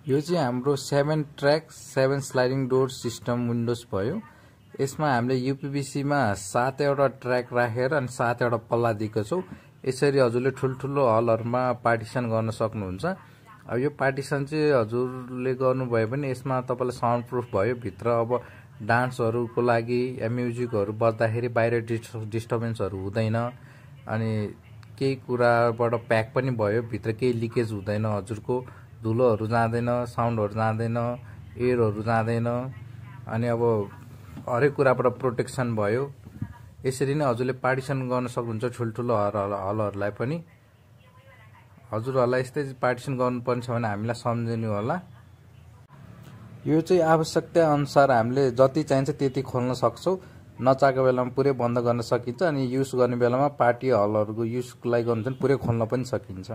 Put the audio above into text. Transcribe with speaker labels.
Speaker 1: यो चाहिँ हाम्रो 7 track 7 sliding door system windows भयो। यसमा हामीले यूपीवीसी मा 7 वटा ट्र्याक राखेर अनि 7 वटा पल्ला दिएको छौं। यसरी हजुरले ठुलठुलो हलहरुमा पार्टिसन गर्न सक्नुहुन्छ। अब यो पार्टिसन चाहिँ हजुरले गर्नुभयो भने यसमा तपाईलाई साउन्ड प्रुफ भयो। भित्र अब डान्सहरुको लागि या म्युजिकहरु बज्दाखेरि बाहिर डिस्टर्बेन्सहरु हुँदैन अनि केही कुराबाट प्याक पनि भयो। भित्र केही लिकेज हुँदैन, हजुरको धुलोहरु जाँदैन, साउन्डहरु जाँदैन, एयरहरु जाँदैन अनि अब हरेक कुराबाट प्रोटेक्सन भयो। यसरी नै हजुरले पार्टिसन गर्न सक्नुहुन्छ ठुलठुलो हलहरुलाई पनि। हजुरहरुलाई यस्तै पार्टिसन गर्नुपर्छ भने हामीलाई सम्झिनु होला। यो चाहिँ आवश्यकता अनुसार हामीले जति चाहिन्छ त्यति खोल्न सक्छौं। नचाहेको बेलामा पुरै बन्द गर्न सकिन्छ अनि युज गर्ने बेलामा पार्टी हलहरुको युजको लागि गर्नुहुन्छ भने पुरै खोल्न पनि सकिन्छ।